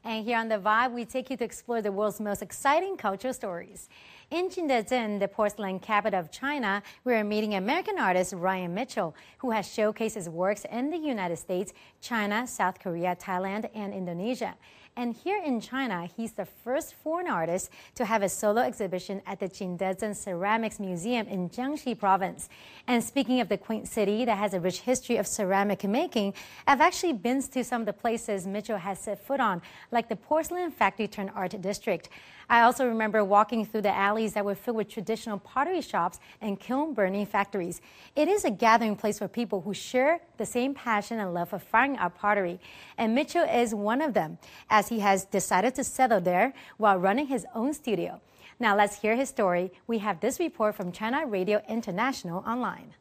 And here on The Vibe, we take you to explore the world's most exciting cultural stories. In Jingdezhen, the porcelain capital of China, we are meeting American artist Ryan Mitchell, who has showcased his works in the United States, China, South Korea, Thailand, and Indonesia. And here in China, he's the first foreign artist to have a solo exhibition at the Jingdezhen Ceramics Museum in Jiangxi province. And speaking of the quaint city that has a rich history of ceramic making, I've actually been to some of the places Mitchell has set foot on, like the porcelain factory turned art district. I also remember walking through the alleys that were filled with traditional pottery shops and kiln burning factories. It is a gathering place for people who share the same passion and love for fine art pottery. And Mitchell is one of them, as he has decided to settle there while running his own studio. Now let's hear his story. We have this report from China Radio International online.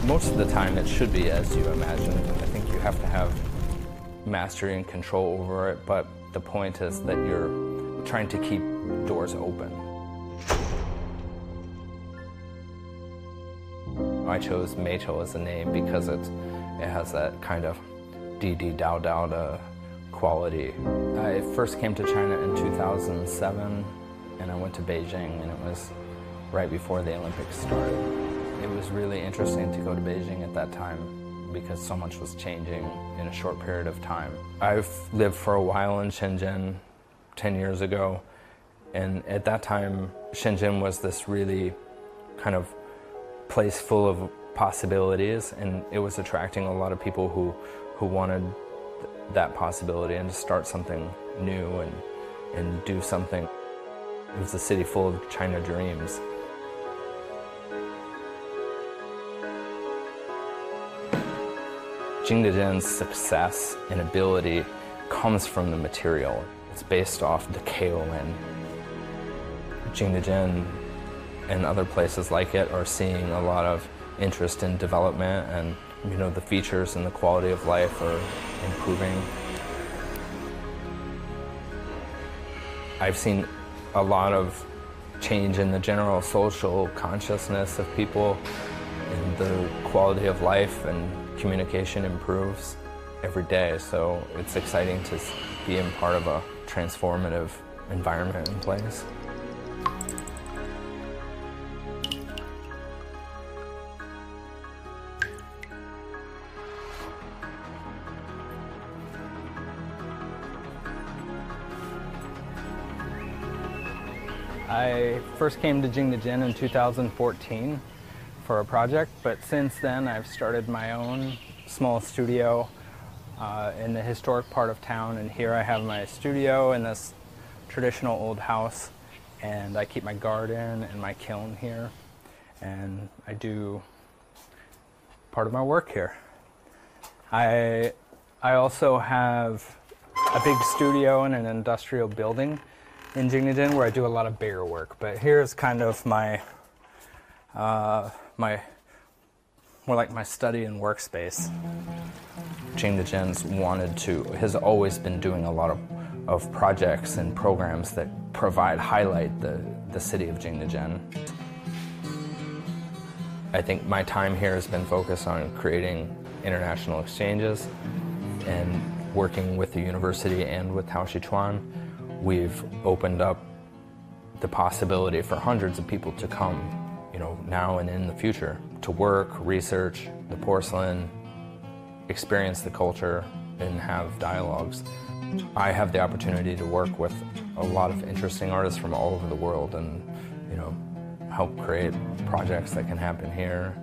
Most of the time it should be as you imagine. I think you have to have mastery and control over it, but the point is that you're trying to keep doors open. I chose Mitchell as a name because it has that kind of dao quality. I first came to China in 2007 and I went to Beijing, and it was right before the Olympics started. It was really interesting to go to Beijing at that time because so much was changing in a short period of time. I've lived for a while in Shenzhen 10 years ago, and at that time Shenzhen was this really kind of place full of possibilities, and it was attracting a lot of people who wanted that possibility and to start something new and do something. It was a city full of China dreams. Jingdezhen's success and ability comes from the material. It's based off the kaolin. Jingdezhen and other places like it are seeing a lot of interest in development, and the features and the quality of life are improving. I've seen a lot of change in the general social consciousness of people, and the quality of life and communication improves every day, so it's exciting to be in part of a transformative environment and place. I first came to Jingdezhen in 2014 for a project, but since then I've started my own small studio in the historic part of town, and here I have my studio in this traditional old house, and I keep my garden and my kiln here, and I do part of my work here. I also have a big studio in an industrial building in Jingdezhen where I do a lot of bigger work, but here's kind of my more like my study and workspace. Jingdezhen's has always been doing a lot of projects and programs that highlight the city of Jingdezhen. I think my time here has been focused on creating international exchanges and working with the university and with Taoxichuan. We've opened up the possibility for hundreds of people to come, now and in the future, to work, research the porcelain, experience the culture, and have dialogues. I have the opportunity to work with a lot of interesting artists from all over the world and, help create projects that can happen here.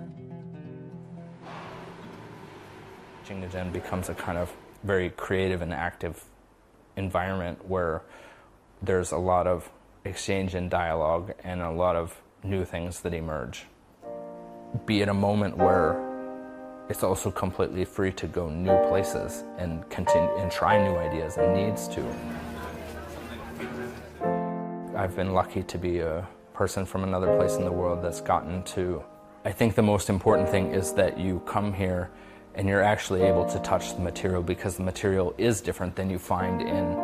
Jingdezhen becomes a kind of very creative and active environment where there's a lot of exchange and dialogue and a lot of new things that emerge. Be it a moment where it's also completely free to go new places and continue and try new ideas and needs to. I've been lucky to be a person from another place in the world that's gotten to. I think the most important thing is that you come here and you're actually able to touch the material, because the material is different than you find in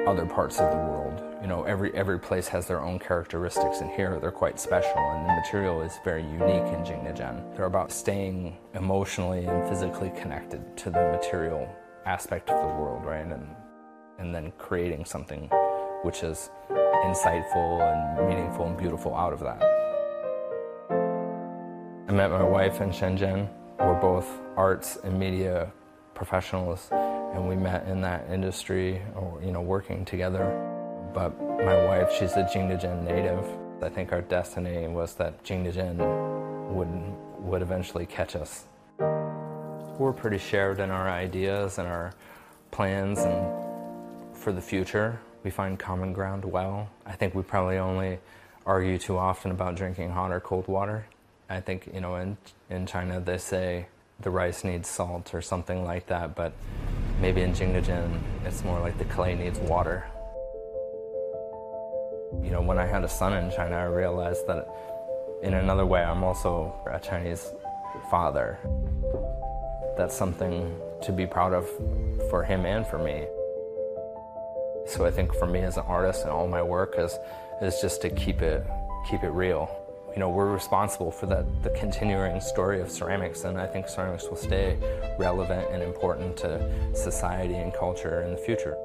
other parts of the world. You know, every place has their own characteristics, and here they're quite special, and the material is very unique in Jingdezhen. They're about staying emotionally and physically connected to the material aspect of the world, right? And then creating something which is insightful and meaningful and beautiful out of that. I met my wife in Shenzhen. We're both arts and media professionals, and we met in that industry, you know, working together. But my wife, she's a Jingdezhen native. I think our destiny was that Jingdezhen would eventually catch us. We're pretty shared in our ideas and our plans and for the future. We find common ground well. I think we probably only argue too often about drinking hot or cold water. I think, you know, in China they say the rice needs salt or something like that, but maybe in Jingdezhen it's more like the clay needs water. You know, when I had a son in China, I realized that in another way I'm also a Chinese father. That's something to be proud of for him and for me. So I think for me as an artist and all my work is just to keep it real. You know, we're responsible for the continuing story of ceramics, and I think ceramics will stay relevant and important to society and culture in the future.